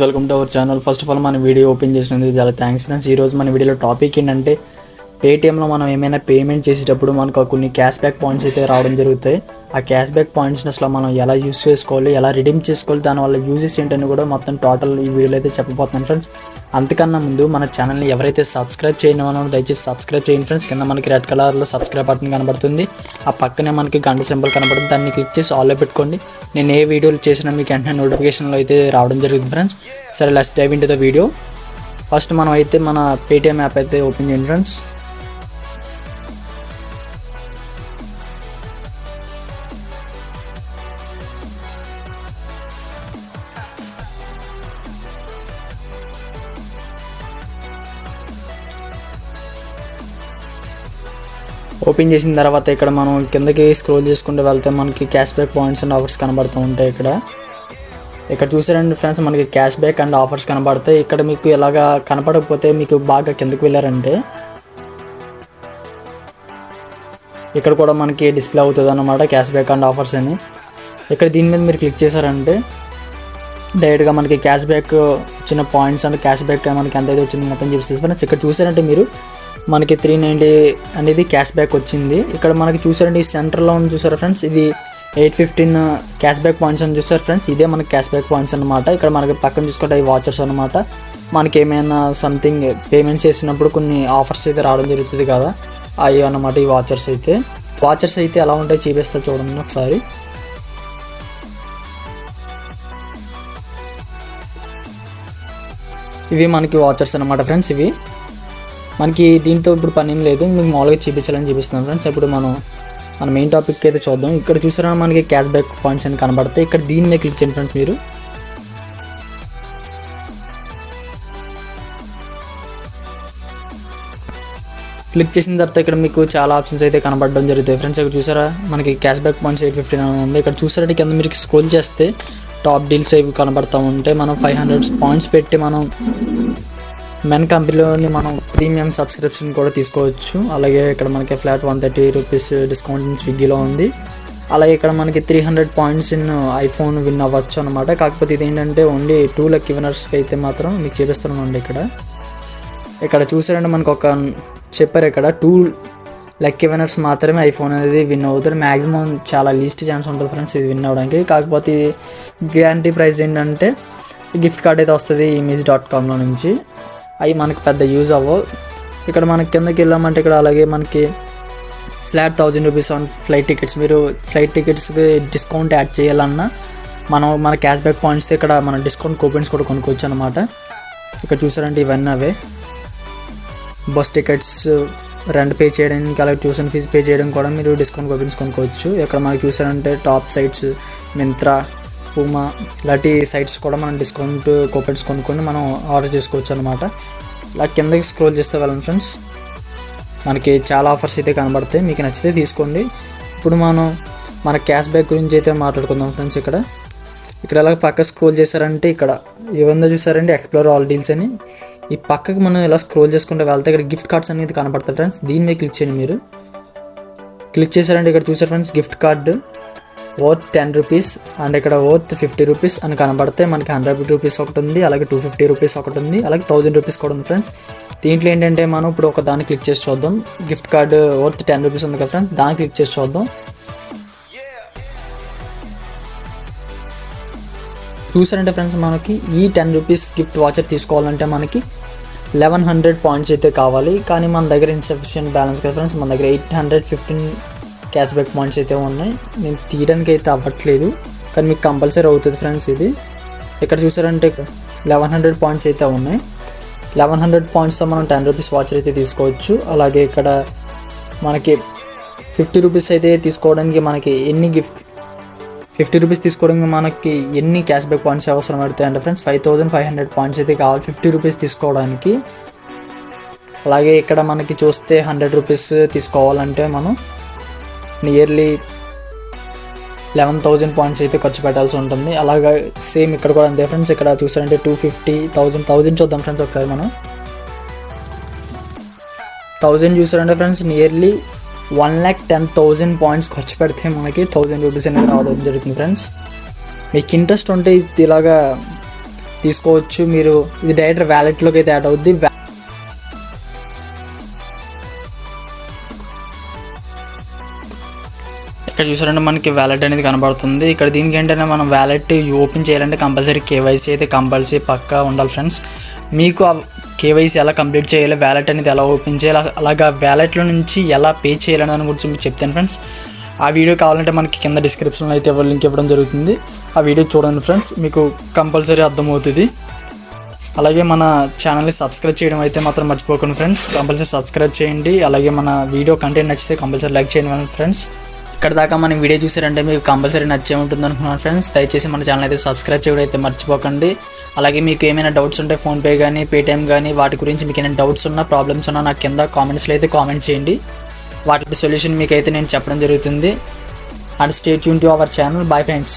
Welcome to our channel. First of all మన video open చేసినందుకు చాలా థ్యాంక్స్ ఫ్రెండ్స్. ఈరోజు మన వీడియోలో టాపిక్ ఏంటంటే పేటిఎంలో మనం ఏమైనా పేమెంట్ చేసేటప్పుడు మనకు కొన్ని క్యాష్ బ్యాక్ పాయింట్స్ అయితే రావడం జరుగుతాయి. ఆ క్యాష్ బ్యాక్ పాయింట్స్ని అసలు మనం ఎలా యూస్ చేసుకోవాలి, ఎలా రిడీమ్ చేసుకోవాలి, దానివల్ల యూజెస్ ఏంటని కూడా మొత్తం టోటల్ ఈ వీడియోలో అయితే చెప్పబోతున్నాను ఫ్రెండ్స్. అంతకన్నా ముందు మన ఛానల్ని ఎవరైతే సబ్స్క్రైబ్ చేయని వాళ్ళని దయచేసి సబ్స్క్రైబ్ చేయండి ఫ్రెండ్స్. కింద మనకి రెడ్ కలర్లో సబ్స్క్రైబ్ బటన్ కనబడుతుంది, ఆ పక్కనే మనకి గంట సింబల్ కనబడుతుంది, దాన్ని క్లిక్ చేసి ఆల్లో పెట్టుకోండి. నేను ఏ వీడియోలు చేసినా మీకు వెంటనే నోటిఫికేషన్లో అయితే రావడం జరుగుతుంది ఫ్రెండ్స్. సరే, let's dive into the video. First మనం అయితే మన పేటిఎం యాప్ అయితే ఓపెన్ చేయండి ఫ్రెండ్స్. ఓపెన్ చేసిన తర్వాత ఇక్కడ మనం కిందకి స్క్రోల్ చేసుకుంటూ వెళ్తే మనకి cash back points and offers కనబడుతూ ఉంటాయి. ఇక్కడ చూసారండి ఫ్రెండ్స్, మనకి క్యాష్ బ్యాక్ అండ్ ఆఫర్స్ కనబడతాయి. ఇక్కడ మీకు ఎలాగా కనపడకపోతే మీకు బాగా కిందకి వెళ్ళారంటే ఇక్కడ కూడా మనకి డిస్ప్లే అవుతుంది అన్నమాట క్యాష్ బ్యాక్ అండ్ ఆఫర్స్ అని. ఇక్కడ దీని మీద మీరు క్లిక్ చేశారంటే డైరెక్ట్గా మనకి క్యాష్ బ్యాక్ వచ్చిన పాయింట్స్ అండ్ క్యాష్ బ్యాక్ మనకి ఎంత అయితే వచ్చింది మొత్తం చూపిస్తుంది ఫ్రెండ్స్. ఇక్కడ చూసారంటే మీరు మనకి 390 అనేది క్యాష్ బ్యాక్ వచ్చింది. ఇక్కడ మనకి చూసారంటే ఈ సెంటర్లో ఉంది చూసారా ఫ్రెండ్స్, ఇది 815 క్యాష్ బ్యాక్ పాయింట్స్ అని చూసారు ఫ్రెండ్స్. ఇదే మనకి క్యాష్ బ్యాక్ పాయింట్స్ అనమాట. ఇక్కడ మనకి పక్కన చూసుకుంటే ఈ వాచర్స్ అనమాట. మనకి ఏమైనా సంథింగ్ పేమెంట్స్ చేసినప్పుడు కొన్ని ఆఫర్స్ అయితే రావడం జరుగుతుంది కదా, అవి అన్నమాట ఈ వాచర్స్ అయితే ఎలా ఉంటాయి చూపిస్తా చూడండి ఒకసారి. ఇవి మనకి వాచర్స్ అనమాట ఫ్రెండ్స్. ఇవి మనకి దీంతో ఇప్పుడు పని ఏం లేదు, మీకు మామూలుగా చూపించాలని చూపిస్తున్నాను ఫ్రెండ్స్. ఇప్పుడు మన మెయిన్ టాపిక్ అయితే చూద్దాం. ఇక్కడ చూసారా మనకి క్యాష్ బ్యాక్ పాయింట్స్ అని కనబడతాయి. ఇక్కడ దీని మీద క్లిక్ చేయండి ఫ్రెండ్స్. మీరు క్లిక్ చేసిన తర్వాత ఇక్కడ మీకు చాలా ఆప్షన్స్ అయితే కనబడడం జరుగుతాయి ఫ్రెండ్స్. ఇక్కడ చూసారా మనకి క్యాష్ బ్యాక్ పాయింట్స్ 815 అని ఉంది. ఇక్కడ చూసారంటే కింద మీరు స్క్రోల్ చేస్తే టాప్ డీల్స్ అవి కనబడతా ఉంటాయి. మనం 500 పాయింట్స్ పెట్టి మనం మెన్ కంపెనీలోని మనం ప్రీమియం సబ్స్క్రిప్షన్ కూడా తీసుకోవచ్చు. అలాగే ఇక్కడ మనకి ఫ్లాట్ 130 రూపీస్ డిస్కౌంట్ స్విగ్గీలో ఉంది. అలాగే ఇక్కడ మనకి 300 పాయింట్స్ ఇన్ ఐఫోన్ విన్ అవ్వచ్చు అనమాట. కాకపోతే ఇది ఏంటంటే ఓన్లీ 2 లక్కీ విన్నర్స్కి అయితే మాత్రం మీకు చూపిస్తున్నానండి. ఇక్కడ చూసారంటే మనకు ఒక చెప్పారు, ఇక్కడ 2 లక్కీ విన్నర్స్ మాత్రమే ఐఫోన్ అనేది విన్ అవుతారు. మ్యాక్సిమం చాలా లీస్ట్ ఛాన్స్ ఉంటుంది ఫ్రెండ్స్ ఇది విన్ అవ్వడానికి. కాకపోతే గ్యారంటీ ప్రైస్ ఏంటంటే గిఫ్ట్ కార్డ్ అయితే వస్తుంది image.comలో నుంచి. అవి మనకి పెద్ద యూజ్ అవ్వవు. ఇక్కడ మనకి కిందకి వెళ్ళామంటే ఇక్కడ అలాగే మనకి flat 1000 rupees on flight tickets. మీరు ఫ్లైట్ టికెట్స్కి డిస్కౌంట్ యాడ్ చేయాలన్నా మన క్యాష్ బ్యాక్ పాయింట్స్ ఇక్కడ మన డిస్కౌంట్ కూపన్స్ కూడా కొనుక్కోవచ్చు అనమాట. ఇక్కడ చూసారంటే ఇవన్నీ అవే బస్ టికెట్స్ రెంట్ పే చేయడానికి, అలాగే ట్యూషన్ ఫీజు పే చేయడం కూడా మీరు డిస్కౌంట్ కూపన్స్ కొనుక్కోవచ్చు. ఇక్కడ మనకి చూసారంటే టాప్ సైట్స్ మింత్రా, పూమా ఇలాంటి సైట్స్ కూడా మనం డిస్కౌంట్ కూపన్స్ కొనుక్కొని మనం ఆర్డర్ చేసుకోవచ్చు అనమాట. ఇలా కిందకి స్క్రోల్ చేస్తే వెళ్ళండి ఫ్రెండ్స్, మనకి చాలా ఆఫర్స్ అయితే కనబడతాయి. మీకు నచ్చితే తీసుకోండి. ఇప్పుడు మన క్యాష్ బ్యాక్ గురించి అయితే మాట్లాడుకుందాం ఫ్రెండ్స్. ఇక్కడ ఎలా పక్క స్క్రోల్ చేశారంటే ఇక్కడ ఏముందో చూసారంటే ఎక్స్ప్లోర్ ఆల్ డీల్స్ అని. ఈ పక్కకి మనం ఇలా స్క్రోల్ చేసుకుంటే వెళ్తే ఇక్కడ గిఫ్ట్ కార్డ్స్ అనేది కనబడతాయి ఫ్రెండ్స్. దీని మీద క్లిక్ చేయండి. మీరు క్లిక్ చేశారంటే ఇక్కడ చూసారు friends, gift card worth 10 rupees and ఇక్కడ వర్త్ 50 రూపీస్ అని కనబడితే మనకి 100 రూపీస్ ఒకటి ఉంది, అలాగే 250 రూపీస్ ఒకటి ఉంది, అలాగే 1000 రూపీస్ కూడా ఉంది ఫ్రెండ్స్. దీంట్లో ఏంటంటే మనం ఇప్పుడు ఒక దాన్ని క్లిక్ చేసి చూద్దాం. గిఫ్ట్ కార్డు వర్త్ 10 రూపీస్ ఉంది కదా ఫ్రెండ్స్, దాన్ని క్లిక్ చేసి చూద్దాం. చూసారంటే ఫ్రెండ్స్, మనకి ఈ 10 రూపీస్ గిఫ్ట్ వాచర్ తీసుకోవాలంటే మనకి 1100 పాయింట్స్ అయితే కావాలి. కానీ మన దగ్గర ఇన్సఫిషియెంట్ బ్యాలెన్స్ కదా ఫ్రెండ్స్, మన దగ్గర 815 క్యాష్ బ్యాక్ పాయింట్స్ అయితే ఉన్నాయి. నేను తీయడానికి అయితే అవ్వట్లేదు, కానీ మీకు కంపల్సరీ అవుతుంది ఫ్రెండ్స్ ఇది. ఇక్కడ చూసారంటే 1100 పాయింట్స్ అయితే ఉన్నాయి. 1100 పాయింట్స్తో మనం 10 రూపీస్ వాచర్ అయితే తీసుకోవచ్చు. అలాగే ఇక్కడ మనకి 50 రూపీస్ అయితే తీసుకోవడానికి మనకి 50 రూపీస్ తీసుకోవడానికి మనకి ఎన్ని క్యాష్ బ్యాక్ పాయింట్స్ అవసరం పడతాయి అంటే ఫ్రెండ్స్ 5500 పాయింట్స్ అయితే కావాలి 50 రూపీస్ తీసుకోవడానికి. అలాగే ఇక్కడ మనకి చూస్తే 100 రూపీస్ తీసుకోవాలంటే మనం నియర్లీ 11,000 పాయింట్స్ అయితే ఖర్చు పెట్టాల్సి ఉంటుంది. అలాగే సేమ్ ఇక్కడ కూడా అంతే ఫ్రెండ్స్. ఇక్కడ చూసారంటే 250, 1000 చూద్దాం ఫ్రెండ్స్ ఒకసారి. మనం 1000 చూసారంటే ఫ్రెండ్స్ నియర్లీ 1,10,000 పాయింట్స్ ఖర్చు పెడితే మనకి 1000 రూపీస్ అనేది రావడం జరుగుతుంది ఫ్రెండ్స్. మీకు ఇంట్రెస్ట్ ఉంటే ఇలాగా తీసుకోవచ్చు. మీరు ఇది డైరెక్ట్ వ్యాలెట్లోకి అయితే యాడ్ అవుద్ది. ఇక్కడ చూసారంటే మనకి వ్యాలెట్ అనేది కనబడుతుంది. ఇక్కడ దీనికి ఏంటంటే మనం వ్యాలెట్ ఓపెన్ చేయాలంటే కంపల్సరీ కేవైసీ అయితే కంపల్సరీ పక్కా ఉండాలి ఫ్రెండ్స్. మీకు ఆ కేవైసీ ఎలా కంప్లీట్ చేయాలి, వ్యాలెట్ అనేది ఎలా ఓపెన్ చేయాలి, అలాగా వ్యాలెట్లో నుంచి ఎలా పే చేయాలని దాని గురించి మీకు చెప్తాను ఫ్రెండ్స్. ఆ వీడియో కావాలంటే మనకి కింద డిస్క్రిప్షన్లో అయితే లింక్ ఇవ్వడం జరుగుతుంది. ఆ వీడియో చూడండి ఫ్రెండ్స్, మీకు కంపల్సరీ అర్థమవుతుంది. అలాగే మన ఛానల్ని సబ్స్క్రైబ్ చేయడం అయితే మాత్రం మర్చిపోకండి ఫ్రెండ్స్. కంపల్సరీ సబ్స్క్రైబ్ చేయండి. అలాగే మన వీడియో కంటెంట్ నచ్చితే కంపల్సరీ లైక్ చేయండి ఫ్రెండ్స్. ఇక్కడ దాకా మనం వీడియో చూసారంటే మీకు కంపల్సరీ నచ్చే ఉంటుంది అనుకున్నాను ఫ్రెండ్స్. దయచేసి మన ఛానల్ అయితే సబ్స్క్రైబ్ చేయడం అయితే మర్చిపోకండి. అలాగే మీకు ఏమైనా డౌట్స్ ఉంటే ఫోన్పే కానీ పేటిఎం కానీ వాటి గురించి మీకు ఏమైనా డౌట్స్ ఉన్నా ప్రాబ్లమ్స్ ఉన్నా నాకు కింద కామెంట్స్లో అయితే కామెంట్ చేయండి. వాటి సొల్యూషన్ మీకు అయితే నేను చెప్పడం జరుగుతుంది. And stay tune to our channel. Bye friends.